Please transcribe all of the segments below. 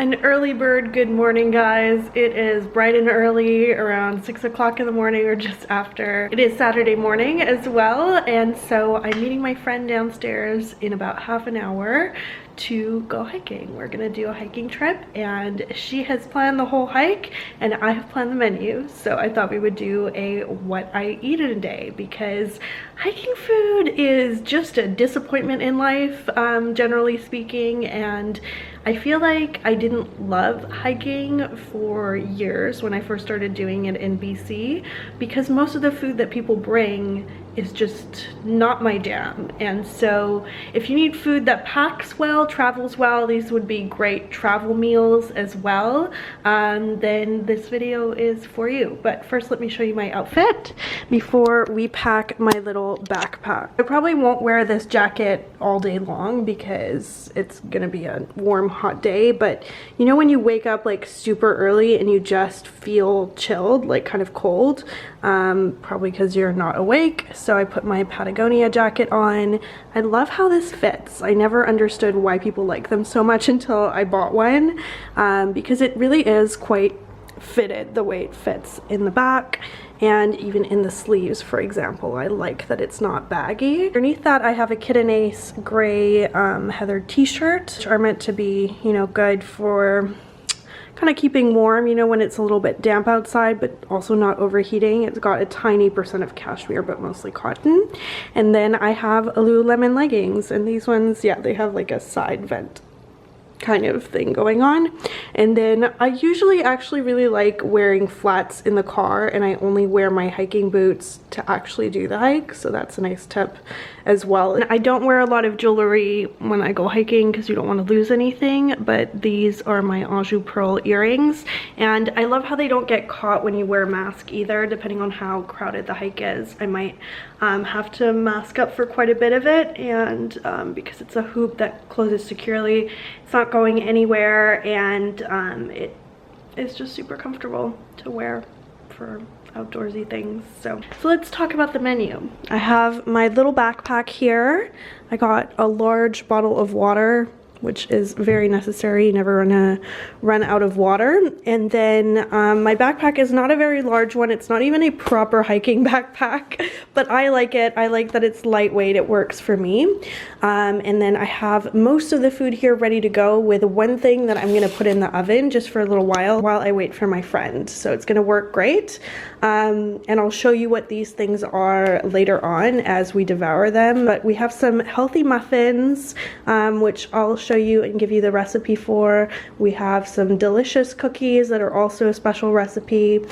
An early bird good morning, guys. It is bright and early, around 6 o'clock in the morning or just after. It is Saturday morning as well, and so I'm meeting my friend downstairs in about half an hour to go hiking. We're gonna do a hiking trip, and she has planned the whole hike and I have planned the menu. So I thought we would do a what I eat in a day, because hiking food is just a disappointment in life, generally speaking, and I feel like I didn't love hiking for years when I first started doing it in BC, because most of the food that people bring is just not my jam. And so if you need food that packs well, travels well, these would be great travel meals as well, then this video is for you. But first, let me show you my outfit before we pack my little backpack. I probably won't wear this jacket all day long because it's gonna be a warm, hot day, but you know when you wake up like super early and you just feel chilled, like kind of cold, probably because you're not awake. So I put my Patagonia jacket on. I love how this fits. I never understood why people like them so much until I bought one, because it really is quite fitted the way it fits in the back and even in the sleeves, for example. I like that it's not baggy. Underneath that, I have a Kid and Ace gray heathered t-shirt, which are meant to be, you know, good for kind of keeping warm, you know, when it's a little bit damp outside, but also not overheating. It's got a tiny percent of cashmere, but mostly cotton. And then I have Lululemon leggings, and these ones, yeah, they have like a side vent kind of thing going on. And then I usually actually really like wearing flats in the car, and I only wear my hiking boots to actually do the hike, so that's a nice tip as well. And I don't wear a lot of jewelry when I go hiking because you don't want to lose anything, but these are my Nouvelle Pearl earrings, and I love how they don't get caught when you wear a mask either. Depending on how crowded the hike is, I might have to mask up for quite a bit of it, and because it's a hoop that closes securely, it's not going anywhere, and it is just super comfortable to wear for outdoorsy things. So let's talk about the menu. I have my little backpack here. I got a large bottle of water, which is very necessary. You never run out of water. And then my backpack is not a very large one. It's not even a proper hiking backpack, but I like it. I like that it's lightweight. It works for me. And then I have most of the food here ready to go, with one thing that I'm gonna put in the oven just for a little while I wait for my friend. So it's gonna work great. And I'll show you what these things are later on as we devour them. But we have some healthy muffins, which I'll show you and give you the recipe for. We have some delicious cookies that are also a special recipe.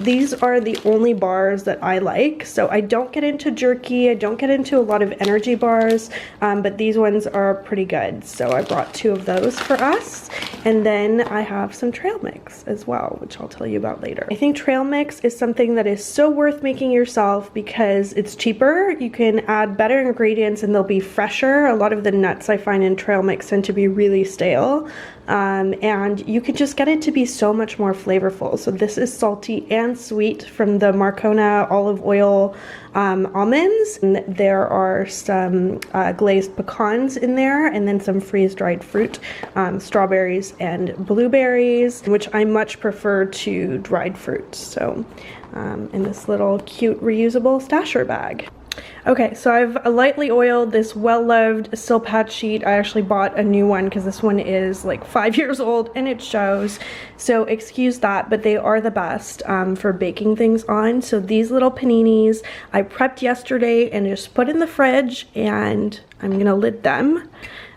These are the only bars that I like. So I don't get into jerky, I don't get into a lot of energy bars, but these ones are pretty good. So I brought 2 of those for us. And then I have some trail mix as well, which I'll tell you about later. I think trail mix is something that is so worth making yourself because it's cheaper. You can add better ingredients and they'll be fresher. A lot of the nuts I find in trail mix tend to be really stale, and you can just get it to be so much more flavorful. So this is salty and sweet from the Marcona olive oil almonds, and there are some glazed pecans in there, and then some freeze-dried fruit, strawberries and blueberries, which I much prefer to dried fruit. So in this little cute reusable stasher bag. Okay, so I've lightly oiled this well-loved Silpat sheet. I actually bought a new one because this one is like 5 years old and it shows. So excuse that, but they are the best for baking things on. So these little paninis I prepped yesterday and just put in the fridge, and I'm gonna lid them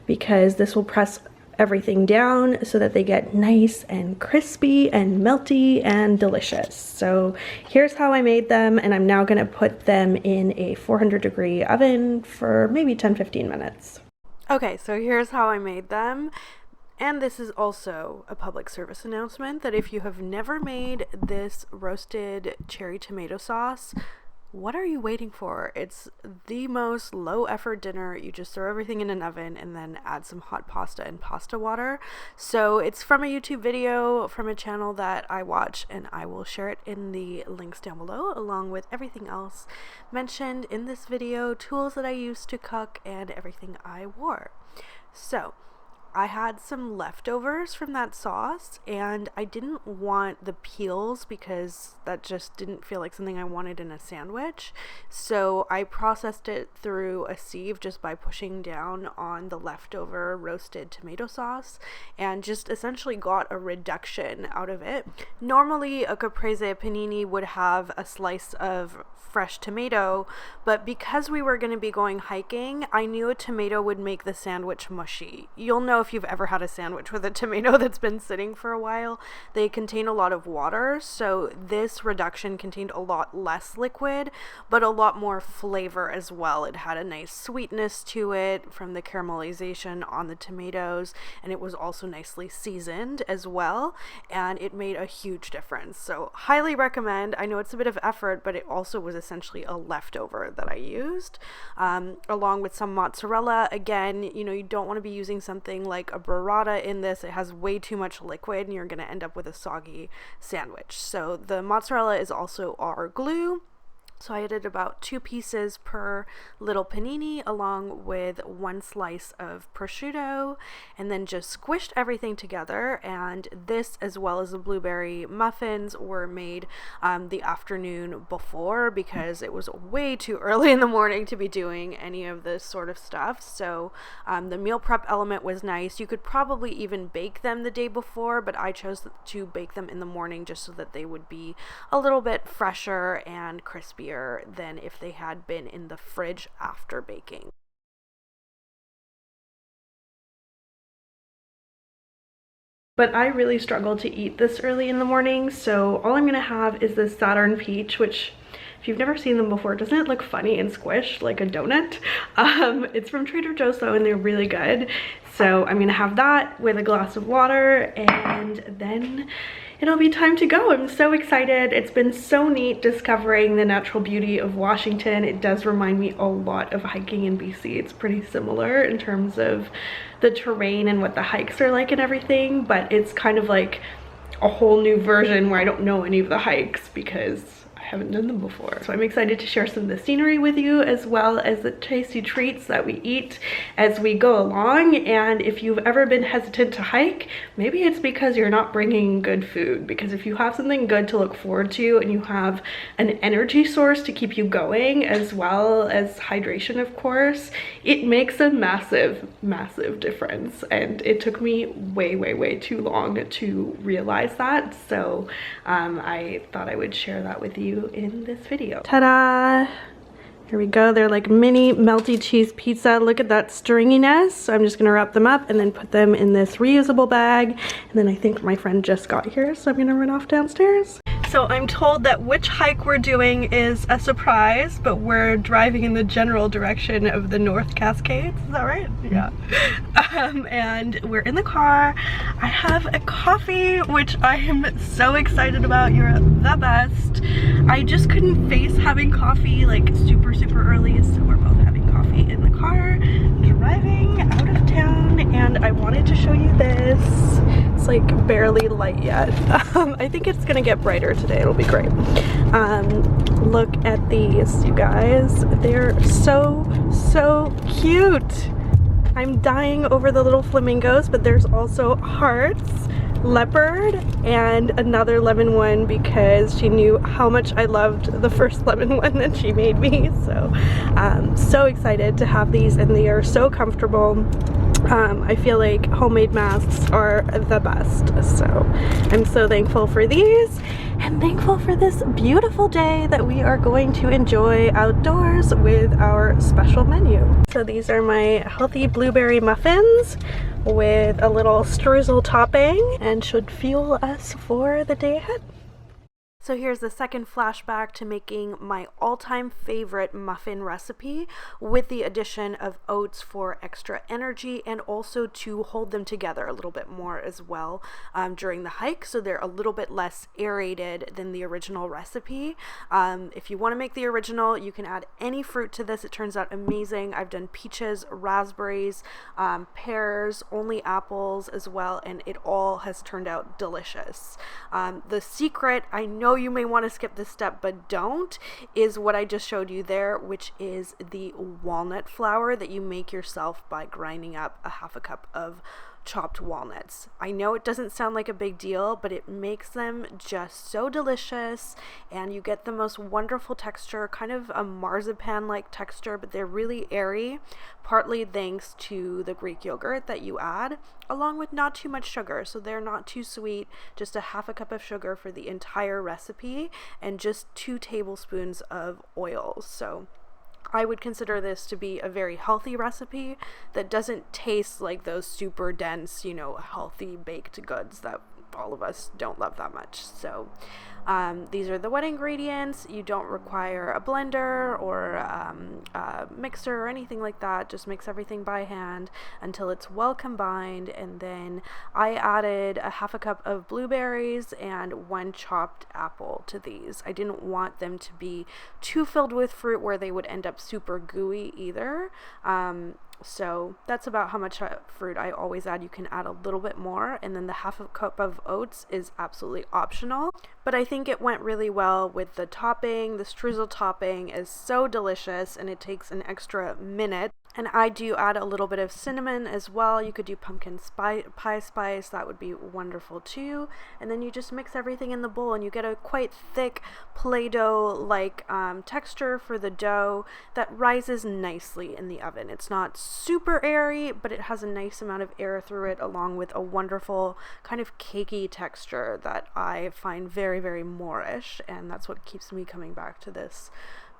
because this will press everything down so that they get nice and crispy and melty and delicious. So here's how I made them, and I'm now gonna put them in a 400-degree oven for maybe 10-15 minutes. Okay, so here's how I made them. And this is also a public service announcement that if you have never made this roasted cherry tomato sauce, what are you waiting for? It's the most low effort dinner. You just throw everything in an oven and then add some hot pasta and pasta water. So it's from a YouTube video from a channel that I watch, and I will share it in the links down below, along with everything else mentioned in this video, tools that I used to cook, and everything I wore. So I had some leftovers from that sauce, and I didn't want the peels because that just didn't feel like something I wanted in a sandwich. So I processed it through a sieve just by pushing down on the leftover roasted tomato sauce, and just essentially got a reduction out of it. Normally a caprese panini would have a slice of fresh tomato, but because we were going to be going hiking, I knew a tomato would make the sandwich mushy. You'll know if you've ever had a sandwich with a tomato that's been sitting for a while. They contain a lot of water, so this reduction contained a lot less liquid, but a lot more flavor as well. It had a nice sweetness to it from the caramelization on the tomatoes, and it was also nicely seasoned as well, and it made a huge difference. So highly recommend. I know it's a bit of effort, but it also was essentially a leftover that I used, along with some mozzarella. Again, you know, you don't want to be using something like a burrata in this. It has way too much liquid and you're going to end up with a soggy sandwich. So the mozzarella is also our glue. So I added about 2 pieces per little panini, along with 1 slice of prosciutto, and then just squished everything together. And this, as well as the blueberry muffins, were made the afternoon before, because it was way too early in the morning to be doing any of this sort of stuff. So the meal prep element was nice. You could probably even bake them the day before, but I chose to bake them in the morning just so that they would be a little bit fresher and crispier than if they had been in the fridge after baking. But I really struggle to eat this early in the morning, so all I'm gonna have is this Saturn Peach, which, if you've never seen them before, doesn't it look funny and squished like a donut? It's from Trader Joe's though, and they're really good. So I'm gonna have that with a glass of water, and then it'll be time to go. I'm so excited. It's been so neat discovering the natural beauty of Washington. It does remind me a lot of hiking in BC. It's pretty similar in terms of the terrain and what the hikes are like and everything, but it's kind of like a whole new version where I don't know any of the hikes because I haven't done them before. So I'm excited to share some of the scenery with you, as well as the tasty treats that we eat as we go along. And if you've ever been hesitant to hike, maybe it's because you're not bringing good food, because if you have something good to look forward to and you have an energy source to keep you going, as well as hydration, of course, it makes a massive difference. And it took me way too long to realize that, so I thought I would share that with you in this video. Ta-da! Here we go. They're like mini melty cheese pizza. Look at that stringiness. So I'm just gonna wrap them up and then put them in this reusable bag. And then I think my friend just got here, so I'm gonna run off downstairs. So I'm told that which hike we're doing is a surprise, but we're driving in the general direction of the North Cascades. Is that right? Yeah. And we're in the car. I have a coffee, which I am so excited about. You're the best. I just couldn't face having coffee like super early, so we're both having coffee in the car, driving out of town, and I wanted to show you this. It's like barely light yet. I think it's gonna get brighter today. It'll be great. Look at these, you guys. They're so cute. I'm dying over the little flamingos, but there's also hearts, leopard, and another lemon one because she knew how much I loved the first lemon one that she made me. So so excited to have these, and they are so comfortable. I feel like homemade masks are the best, so I'm so thankful for these and thankful for this beautiful day that we are going to enjoy outdoors with our special menu. So these are my healthy blueberry muffins with a little streusel topping and should fuel us for the day ahead. So here's the second flashback to making my all-time favorite muffin recipe, with the addition of oats for extra energy and also to hold them together a little bit more as well during the hike, so they're a little bit less aerated than the original recipe. If you want to make the original, you can add any fruit to this. It turns out amazing. I've done peaches, raspberries, pears, only apples as well, and it all has turned out delicious. The secret, I know you may want to skip this step, but don't, is what I just showed you there, which is the walnut flour that you make yourself by grinding up a half a cup of chopped walnuts. I know it doesn't sound like a big deal, but it makes them just so delicious, and you get the most wonderful texture, kind of a marzipan-like texture, but they're really airy, partly thanks to the Greek yogurt that you add, along with not too much sugar, so they're not too sweet, just a half a cup of sugar for the entire recipe, and just 2 tablespoons of oil. So I would consider this to be a very healthy recipe that doesn't taste like those super dense, you know, healthy baked goods that all of us don't love that much. So these are the wet ingredients. You don't require a blender or a mixer or anything like that. Just mix everything by hand until it's well combined, and then I added a half a cup of blueberries and 1 chopped apple to these. I didn't want them to be too filled with fruit where they would end up super gooey either. So that's about how much fruit I always add. You can add a little bit more, and then the half a cup of oats is absolutely optional, but I think it went really well with the topping. The streusel topping is so delicious, and it takes an extra minute. And I do add a little bit of cinnamon as well. You could do pumpkin pie spice, that would be wonderful too. And then you just mix everything in the bowl, and you get a quite thick Play-Doh like texture for the dough that rises nicely in the oven. It's not super airy, but it has a nice amount of air through it, along with a wonderful kind of cakey texture that I find very, very Moorish, and that's what keeps me coming back to this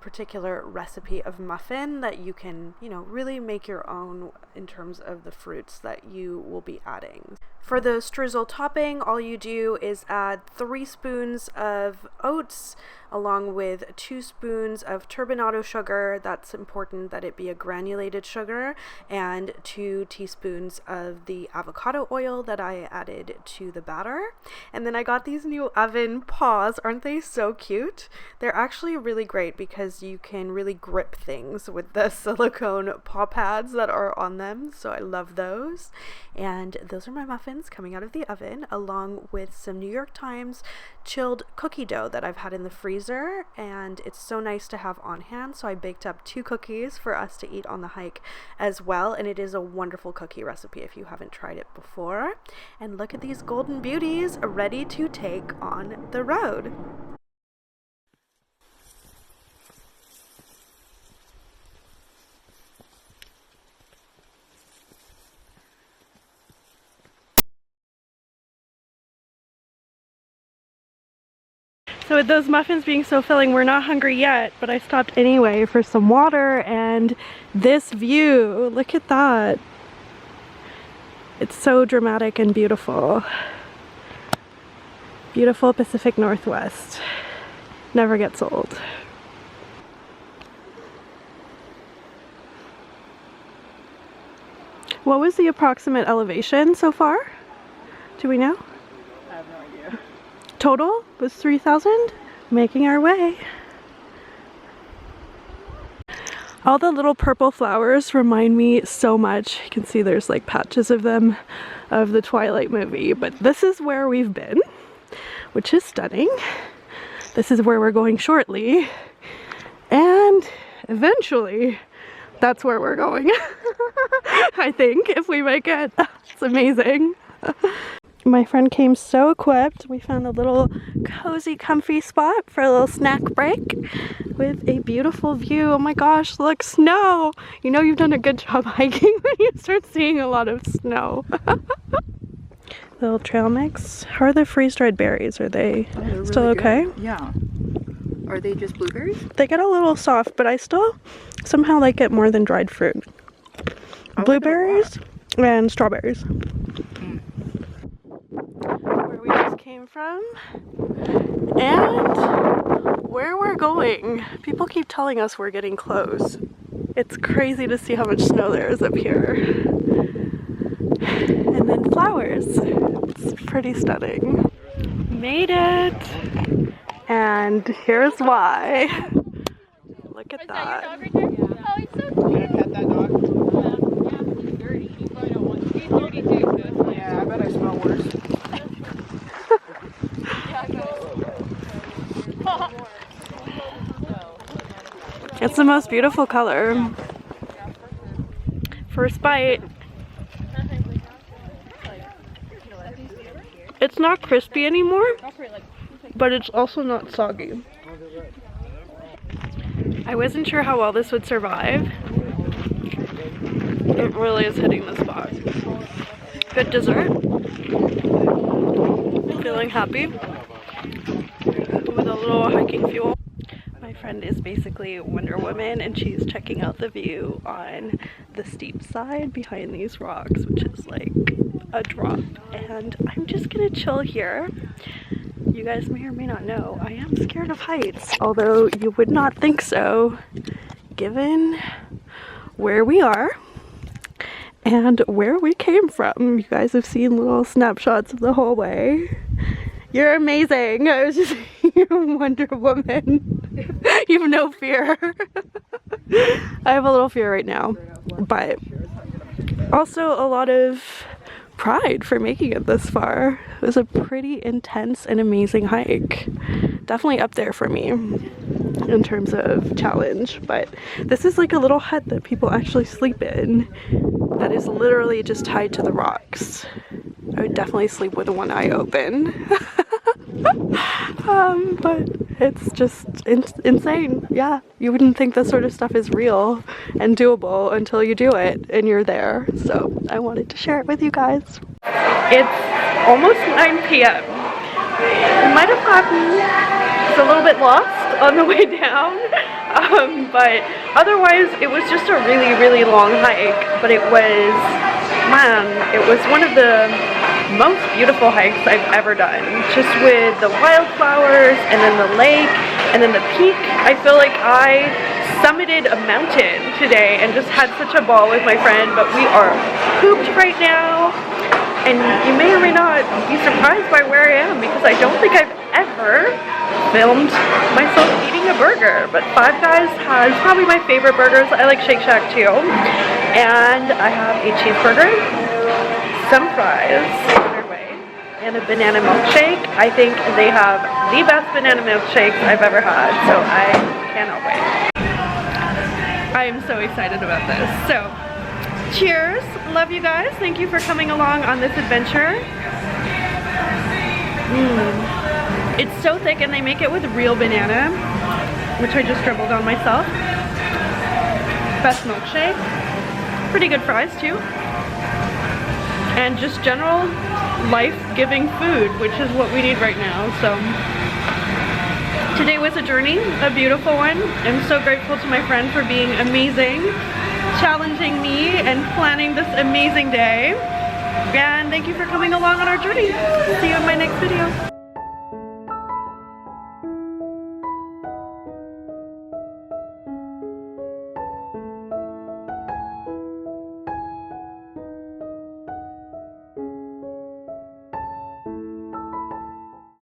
particular recipe of muffin that you can, you know, really make your own in terms of the fruits that you will be adding. For the streusel topping, all you do is add 3 spoons of oats along with 2 spoons of turbinado sugar. That's important that it be a granulated sugar, and 2 teaspoons of the avocado oil that I added to the batter. And then I got these new oven paws. Aren't they so cute? They're actually really great because you can really grip things with the silicone paw pads that are on them, so I love those. And those are my muffins coming out of the oven, along with some New York Times chilled cookie dough that I've had in the freezer, and it's so nice to have on hand. So I baked up 2 cookies for us to eat on the hike as well, and it is a wonderful cookie recipe if you haven't tried it before. And look at these golden beauties ready to take on the road. So with those muffins being so filling, we're not hungry yet, but I stopped anyway for some water and this view. Look at that. It's so dramatic and beautiful. Beautiful Pacific Northwest. Never gets old. What was the approximate elevation so far? Do we know? I have no idea. Total was 3,000. Making our way. All the little purple flowers remind me so much. You can see there's like patches of them of the Twilight movie, but this is where we've been, which is stunning. This is where we're going shortly, and eventually that's where we're going. I think, if we make it. It's amazing. My friend came so equipped. We found a little cozy, comfy spot for a little snack break with a beautiful view. Oh my gosh, look, snow! You know you've done a good job hiking when you start seeing a lot of snow. Little trail mix. How are the freeze-dried berries? Are they still okay? Good. Yeah. Are they just blueberries? They get a little soft, but I still somehow like it more than dried fruit. Blueberries and strawberries. Where we just came from and where we're going. People keep telling us we're getting close. It's crazy to see how much snow there is up here. And then flowers. It's pretty stunning. Made it! And here's why. Look at that. Is that your dog right there? Oh, he's so cute. Can I pet that dog? Yeah, he's dirty. He probably don't want to. He's dirty too, so it's like... Yeah, I bet I smell worse. It's the most beautiful color. First bite. It's not crispy anymore, but it's also not soggy. I wasn't sure how well this would survive. It really is hitting the spot. Good dessert. Feeling happy with a little hiking fuel. My friend is basically Wonder Woman and she's checking out the view on the steep side behind these rocks, which is like a drop. And I'm just gonna chill here. You guys may or may not know, I am scared of heights, although you would not think so, given where we are and where we came from. You guys have seen little snapshots of the whole way. You're amazing. I was just Wonder Woman. You have no fear. I have a little fear right now, but also a lot of pride for making it this far. It was a pretty intense and amazing hike. Definitely up there for me in terms of challenge, but this is like a little hut that people actually sleep in that is literally just tied to the rocks. I would definitely sleep with one eye open. But it's just insane. Yeah, you wouldn't think this sort of stuff is real and doable until you do it and you're there. So I wanted to share it with you guys. It's almost 9 p.m. We might have gotten just a little bit lost on the way down, but otherwise it was just a really long hike. But it was, man, it was one of the most beautiful hikes I've ever done, just with the wildflowers and then the lake and then the peak. I feel like I summited a mountain today and just had such a ball with my friend. But we are pooped right now, and you may or may not be surprised by where I am, because I don't think I've ever filmed myself eating a burger. But Five Guys has probably my favorite burgers. I like Shake Shack too, and I have a cheeseburger, some fries on our way, and a banana milkshake. I think they have the best banana milkshakes I've ever had, so I cannot wait. I am so excited about this. So, cheers. Love you guys. Thank you for coming along on this adventure. It's so thick, and they make it with real banana, which I just dribbled on myself. Best milkshake. Pretty good fries too. And just general life-giving food, which is what we need right now. So today was a journey, a beautiful one. I'm so grateful to my friend for being amazing, challenging me and planning this amazing day. And thank you for coming along on our journey. See you in my next video.